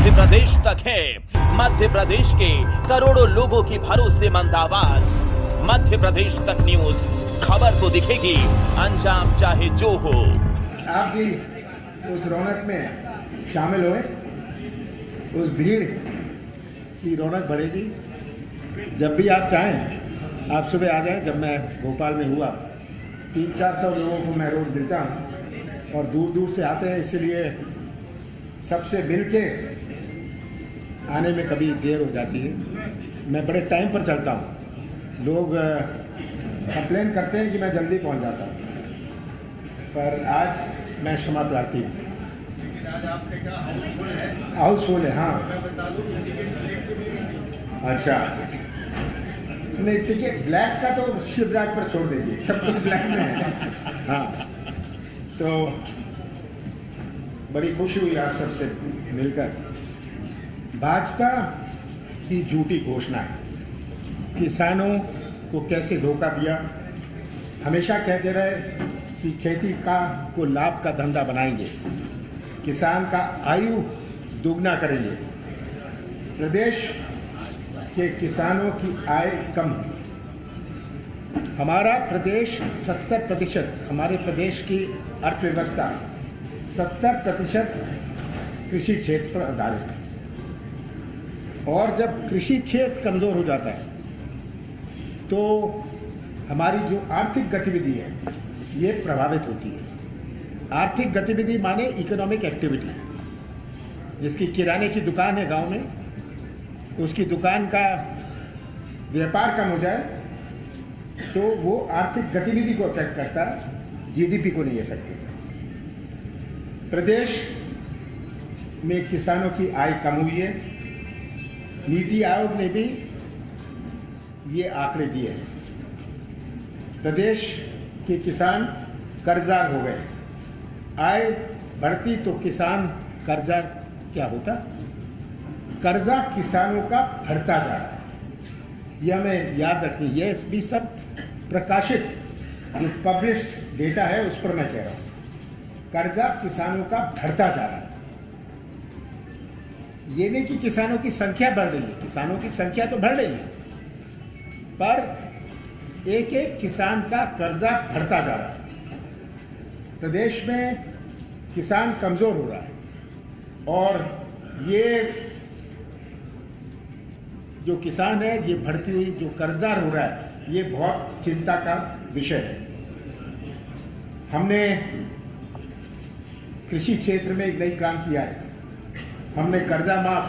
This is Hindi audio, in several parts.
मध्य प्रदेश तक है। मध्य प्रदेश के करोड़ों लोगों की भरोसेमंद आवाज मध्य प्रदेश तक न्यूज। खबर तो दिखेगी, अंजाम चाहे जो हो। आप भी उस रौनक में शामिल होए, उस भीड़ की रौनक बढ़ेगी। जब भी आप चाहें आप सुबह आ जाएं। जब मैं भोपाल में हुआ 300-400 लोगों को मैं रोज मिलता हूं और दूर दूर से आते हैं, इसलिए सबसे मिल के आने में कभी देर हो जाती है। मैं बड़े टाइम पर चलता हूं। लोग कंप्लेन करते हैं कि मैं जल्दी पहुंच जाता हूं, पर आज मैं क्षमा प्रार्थी हूँ। हाउसफुल है, हाँ। अच्छा, नहीं टिकट ब्लैक का तो शिवराज पर छोड़ दीजिए, सब कुछ ब्लैक में है। हाँ, तो बड़ी खुशी हुई आप सबसे मिलकर। भाजपा की झूठी घोषणा है, किसानों को कैसे धोखा दिया। हमेशा कहते रहे कि खेती को लाभ का धंधा बनाएंगे, किसान का आयु दुगना करेंगे। प्रदेश के किसानों की आय कम हुई। हमारा प्रदेश 70%, हमारे प्रदेश की अर्थव्यवस्था 70% कृषि क्षेत्र पर आधारित है। और जब कृषि क्षेत्र कमज़ोर हो जाता है तो हमारी जो आर्थिक गतिविधि है ये प्रभावित होती है। आर्थिक गतिविधि माने इकोनॉमिक एक्टिविटी। जिसकी किराने की दुकान है गांव में, उसकी दुकान का व्यापार कम हो जाए तो वो आर्थिक गतिविधि को अफेक्ट करता है, जीडीपी को नहीं अफेक्ट करता। प्रदेश में किसानों की आय कम हुई है। नीति आयोग ने भी ये आंकड़े दिए हैं। प्रदेश के किसान कर्जदार हो गए। आय बढ़ती तो किसान कर्जदार क्या होता? कर्जा किसानों का बढ़ता जा रहा है। यह हमें याद रखनी। ये भी सब प्रकाशित जो पब्लिश्ड डेटा है उस पर मैं कह रहा हूँ। कर्जा किसानों का बढ़ता जा रहा है। ये नहीं कि किसानों की संख्या बढ़ रही है, किसानों की संख्या तो बढ़ रही है, पर एक एक किसान का कर्जा बढ़ता जा रहा है। प्रदेश में किसान कमजोर हो रहा है और ये जो किसान है, ये बढ़ती हुई जो कर्जदार हो रहा है, ये बहुत चिंता का विषय है। हमने कृषि क्षेत्र में एक नई क्रांति आई। हमने कर्जा माफ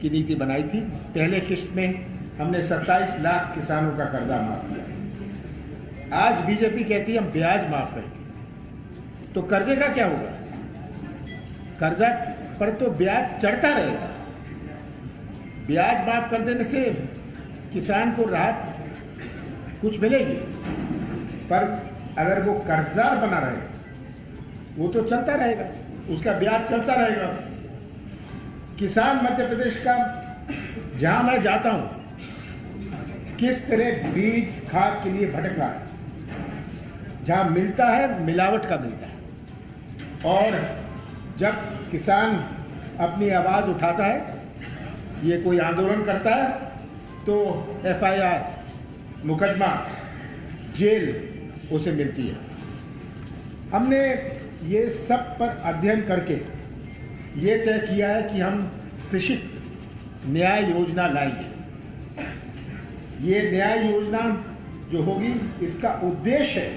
की नीति बनाई थी। पहले किश्त में हमने 27 लाख किसानों का कर्जा माफ किया। आज बीजेपी कहती है हम ब्याज माफ करेंगे। तो कर्जे का क्या होगा? कर्जा पर तो ब्याज चढ़ता रहेगा। ब्याज माफ कर देने से किसान को राहत कुछ मिलेगी, पर अगर वो कर्जदार बना रहे वो तो चलता रहेगा, उसका ब्याज चलता रहेगा। किसान मध्य प्रदेश का जहां मैं जाता हूं किस तरह बीज खाद के लिए भटक रहा है। जहां मिलता है मिलावट का मिलता है। और जब किसान अपनी आवाज उठाता है, ये कोई आंदोलन करता है, तो FIR, मुकदमा, जेल उसे मिलती है। हमने ये सब पर अध्ययन करके ये तय किया है कि हम कृषि न्याय योजना लाएंगे। ये न्याय योजना जो होगी, इसका उद्देश्य है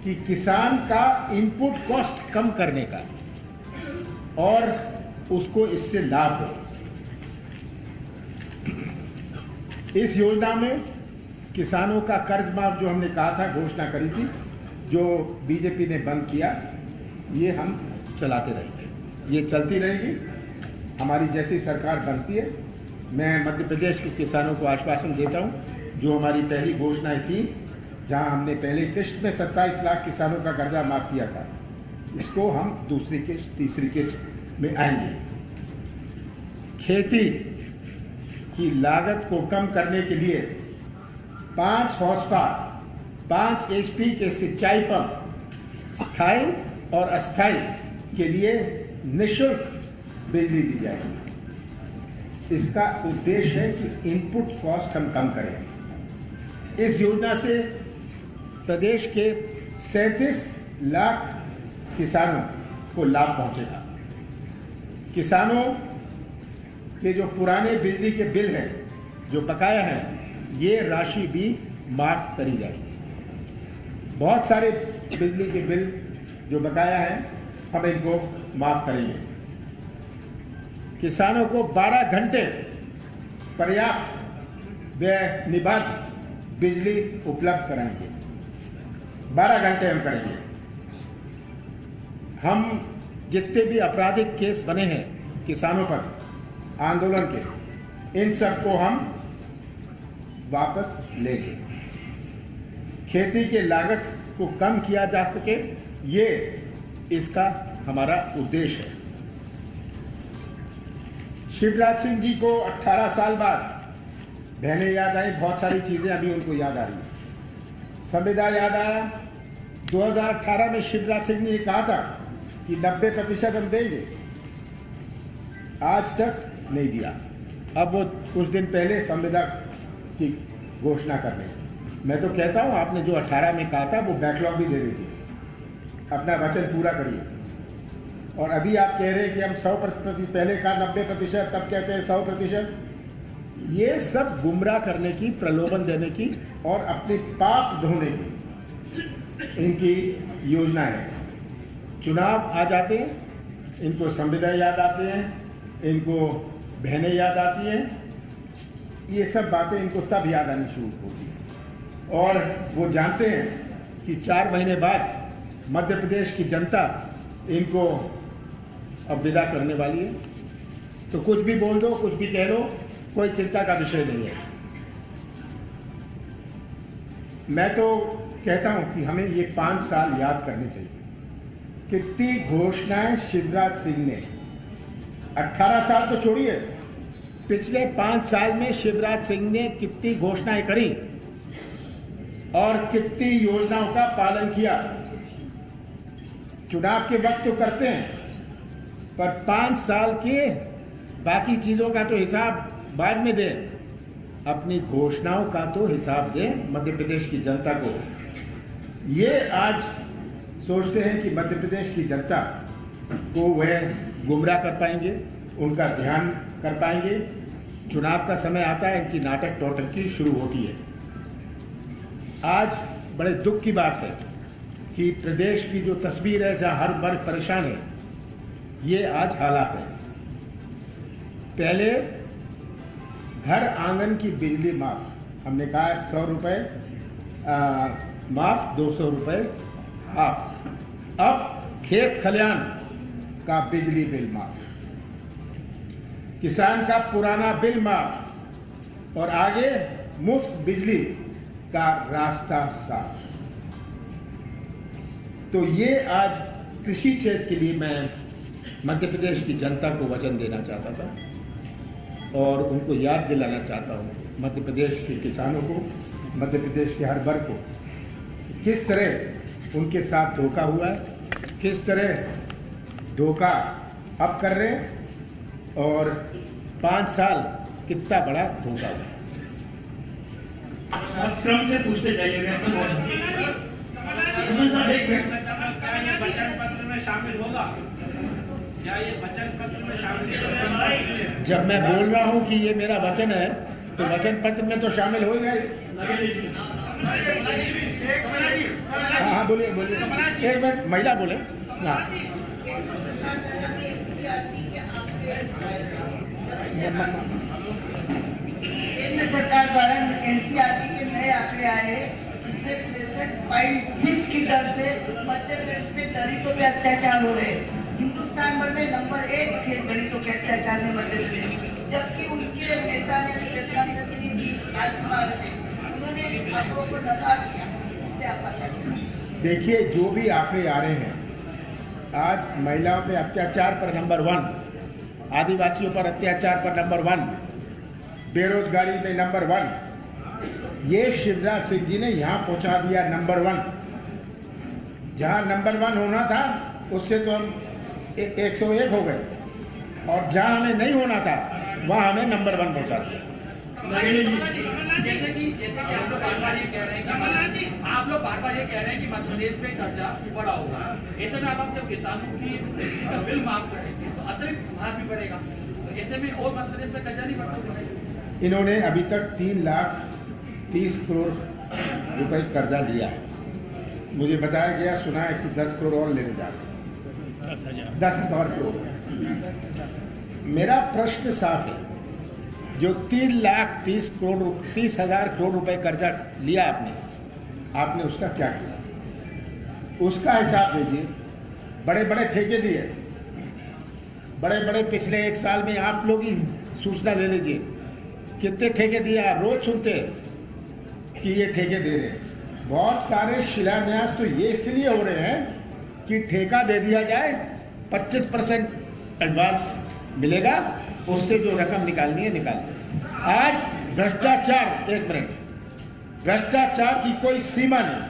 कि किसान का इनपुट कॉस्ट कम करने का और उसको इससे लाभ हो। इस योजना में किसानों का कर्ज माफ जो हमने कहा था, घोषणा करी थी, जो बीजेपी ने बंद किया, ये हम चलाते रहेंगे। ये चलती रहेगी। हमारी जैसी सरकार बनती है, मैं मध्य प्रदेश के किसानों को आश्वासन देता हूँ, जो हमारी पहली घोषणाएं थी, जहाँ हमने पहली किश्त में 27 लाख किसानों का कर्जा माफ किया था, इसको हम दूसरी किश्त, तीसरी किश्त में आएंगे। खेती की लागत को कम करने के लिए 5 हॉर्स पावर, 5 HP के सिंचाई पंप स्थायी और अस्थायी के लिए निःशुल्क बिजली दी जाएगी। इसका उद्देश्य है कि इनपुट कॉस्ट हम कम करें। इस योजना से प्रदेश के 37 लाख किसानों को लाभ पहुंचेगा। किसानों के जो पुराने बिजली के बिल हैं, जो बकाया हैं, ये राशि भी माफ करी जाएगी। बहुत सारे बिजली के बिल जो बकाया हैं, हम इनको माफ करेंगे। किसानों को 12 घंटे पर्याप्त व्यय निबाध बिजली उपलब्ध कराएंगे। 12 घंटे हम करेंगे। हम जितने भी आपराधिक केस बने हैं किसानों पर आंदोलन के, इन सबको हम वापस लेंगे। खेती के लागत को कम किया जा सके, ये इसका हमारा उद्देश्य है। शिवराज सिंह जी को 18 साल बाद बहनें याद आई, बहुत सारी चीजें अभी उनको याद आ रही है। संविदा याद आया। 2018 में शिवराज सिंह ने कहा था कि 90% हम देंगे, आज तक नहीं दिया। अब वो कुछ दिन पहले संविदा की घोषणा कर रहे हैं। मैं तो कहता हूँ, आपने जो 18 में कहा था वो बैकलॉग भी दे दीजिए, अपना वचन पूरा करिए। और अभी आप कह रहे हैं कि हम 100%, पहले कहा 90%, तब कहते हैं 100%। ये सब गुमराह करने की, प्रलोभन देने की और अपने पाप धोने की इनकी योजना है। चुनाव आ जाते हैं, इनको संविदा याद आते हैं, इनको बहनें याद आती हैं। ये सब बातें इनको तब याद आनी शुरू होती हैं। और वो जानते हैं कि 4 महीने बाद मध्य प्रदेश की जनता इनको अब विदा करने वाली है। तो कुछ भी बोल दो, कुछ भी कह लो, कोई चिंता का विषय नहीं है। मैं तो कहता हूं कि हमें ये 5 साल याद करने चाहिए। कितनी घोषणाएं शिवराज सिंह ने, 18 साल तो छोड़िए, पिछले 5 साल में शिवराज सिंह ने कितनी घोषणाएं करी और कितनी योजनाओं का पालन किया। चुनाव के वक्त तो करते हैं, पर 5 साल के बाकी चीजों का तो हिसाब बाद में दें। अपनी घोषणाओं का तो हिसाब दें मध्य प्रदेश की जनता को। ये आज सोचते हैं कि मध्य प्रदेश की जनता को वह गुमराह कर पाएंगे, उनका ध्यान कर पाएंगे। चुनाव का समय आता है, इनकी नाटक टोटकी शुरू होती है। आज बड़े दुख की बात है कि प्रदेश की जो तस्वीर है, जहां हर वर्ग परेशान है, ये आज हालात है। पहले घर आंगन की बिजली माफ, हमने कहा 100 रुपए माफ, 200 रुपए हाफ। अब खेत खलियान का बिजली बिल माफ, किसान का पुराना बिल माफ, और आगे मुफ्त बिजली का रास्ता साफ। तो ये आज कृषि क्षेत्र के लिए मैं मध्य प्रदेश की जनता को वचन देना चाहता था और उनको याद दिलाना चाहता हूँ, मध्य प्रदेश के किसानों को, मध्य प्रदेश के हर वर्ग को, किस तरह उनके साथ धोखा हुआ है, किस तरह धोखा अब कर रहे हैं और 5 साल कितना बड़ा धोखा हुआ है। क्रम से पूछते जाइएगा। वचन पत्र में शामिल होगा क्या? ये वचन पत्र में शामिल? जब मैं बोल रहा हूं कि ये मेरा वचन है, तो वचन पत्र में तो शामिल हो गए। हाँ, बोलिए बोलिए, एक मिनट, महिला बोले। हाँ, केंद्र सरकार द्वारा एनसीआरबी के नए आंकड़े आए, जिसमें 63.6 की दर से मध्य प्रदेश में दलितों पे अत्याचार हो रहे हैं। हिंदुस्तान भर में नंबर 1 थे दलितों के अत्याचार में मध्य प्रदेश, जबकि उनके नेता ने कांग्रेस की उन्होंने आंकड़ों पर नकार दिया। इससे आपका क्या कहना है? देखिए, जो भी आंकड़े आ रहे हैं, आज महिलाओं पे अत्याचार पर नंबर 1, आदिवासियों पर अत्याचार पर नंबर 1, बेरोजगारी में नंबर 1, ये शिवराज सिंह जी ने यहाँ पहुँचा दिया नंबर 1। जहाँ नंबर 1 होना था, उससे तो हम 101 हो गए। और जहां हमें नहीं होना था वहां हमें नंबर 1 पहुंचा दिया। जैसे कि आप लोग बार बार ये कह रहे हैं कि मध्य प्रदेश में कर्जा बड़ा होगा, ऐसे में आप जब किसानों की बिल माफ करेंगे तो अतिरिक्त भार भी बढ़ेगा, तो ऐसे में और मध्य प्रदेश में कर्जा नहीं बढ़ता। इन्होंने अभी तक 3,30 करोड़ रुपए कर्जा लिया है। मुझे बताया गया, सुना है कि 10 करोड़ और लेने जा रहे हैं, 10,000 करोड़। मेरा प्रश्न साफ है, जो 3,30,000 करोड़ रुपए कर्जा लिया आपने उसका क्या किया? उसका हिसाब दीजिए। बड़े बड़े ठेके दिए, बड़े बड़े पिछले 1 साल में आप लोग ही सूचना ले लीजिए कितने ठेके दिए। आप रोज सुनते हैं कि ये ठेके दे रहे हैं। बहुत सारे शिलान्यास तो ये इसलिए हो रहे हैं कि ठेका दे दिया जाए, 25% एडवांस मिलेगा, उससे जो रकम निकालनी है निकाल दे। आज भ्रष्टाचार, 1 मिनट, भ्रष्टाचार की कोई सीमा नहीं।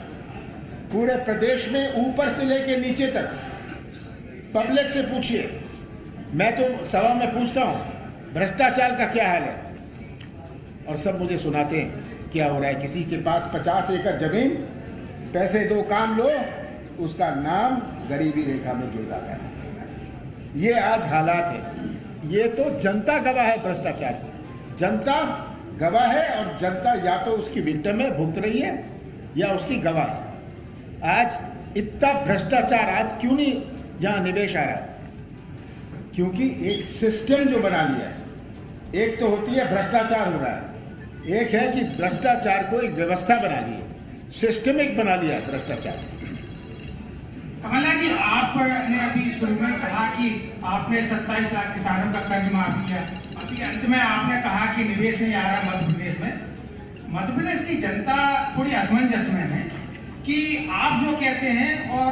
पूरे प्रदेश में ऊपर से लेके नीचे तक पब्लिक से पूछिए, मैं तो सभा में पूछता हूं भ्रष्टाचार का क्या हाल है, और सब मुझे सुनाते हैं क्या हो रहा है। किसी के पास 50 एकड़ जमीन, पैसे दो काम लो, उसका नाम गरीबी रेखा में जुड़ जाता है। ये आज हालात है। ये तो जनता गवाह है भ्रष्टाचार की। जनता गवाह है और जनता या तो उसकी विक्टिम में भुगत रही है या उसकी गवाह है। आज इतना भ्रष्टाचार, आज क्यों नहीं यहां निवेश आ रहा है? क्योंकि एक सिस्टम जो बना लिया है। एक तो होती है भ्रष्टाचार हो रहा है, एक है कि भ्रष्टाचार को एक व्यवस्था बना ली है, सिस्टमिक बना लिया है भ्रष्टाचार। कमला जी, आपने अभी शुरू में कहा कि आपने 27 लाख किसानों का कर्ज माफ किया, अभी अंत में आपने कहा कि निवेश नहीं आ रहा मध्य प्रदेश में। मध्य प्रदेश की जनता थोड़ी असमंजस में है कि आप जो कहते हैं और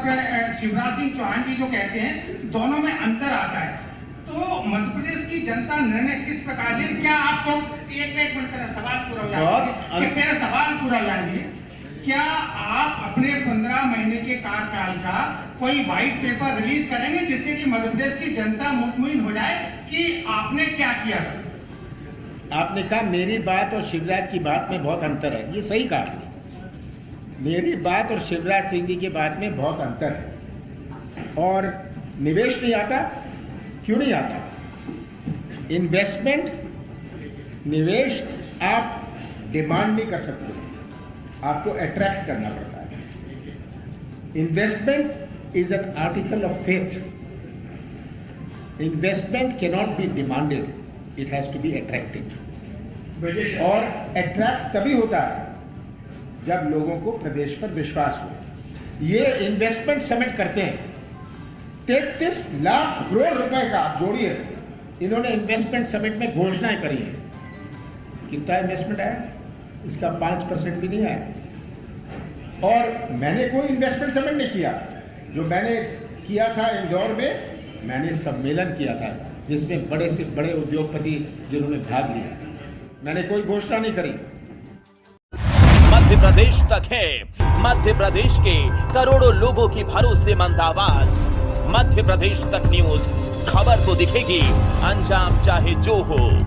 शिवराज सिंह चौहान जी जो कहते हैं, दोनों में अंतर आता है। तो मध्य प्रदेश की जनता निर्णय किस प्रकार ले? क्या आपको एक मिनट मेरा सवाल पूरा हो जाए, मेरा सवाल पूरा हो जाएंगे। क्या आप अपने 15 महीने के कार्यकाल का कोई व्हाइट पेपर रिलीज करेंगे जिससे कि मध्य प्रदेश की जनता मुतमईन हो जाए कि आपने क्या किया? आपने कहा मेरी बात और शिवराज की बात में बहुत अंतर है। ये सही कहा आपने। मेरी बात और शिवराज सिंह जी की बात में बहुत अंतर है। और निवेश नहीं आता, क्यों नहीं आता? इन्वेस्टमेंट, निवेश आप डिमांड नहीं कर सकते, आपको अट्रैक्ट करना पड़ता है। Investment is an article of faith. Investment can not be demanded, it has to be attracted. और अट्रैक्ट तभी होता है जब लोगों को प्रदेश पर विश्वास हो। ये इन्वेस्टमेंट समिट करते हैं, 33 लाख करोड़ रुपए का आप जोड़िए, इन्होंने इन्वेस्टमेंट समिट में घोषणाएं करी है। कितना इन्वेस्टमेंट आया? इसका 5% भी नहीं आया। और मैंने कोई इन्वेस्टमेंट समिट नहीं किया। जो मैंने किया था इंदौर में, मैंने सम्मेलन किया था जिसमें बड़े से बड़े उद्योगपति जिन्होंने भाग लिया। मैंने कोई घोषणा नहीं करी। मध्य प्रदेश तक है मध्य प्रदेश के करोड़ों लोगों की भरोसेमंद आवाज। मध्य प्रदेश तक न्यूज, खबर तो दिखेगी, अंजाम चाहे जो हो।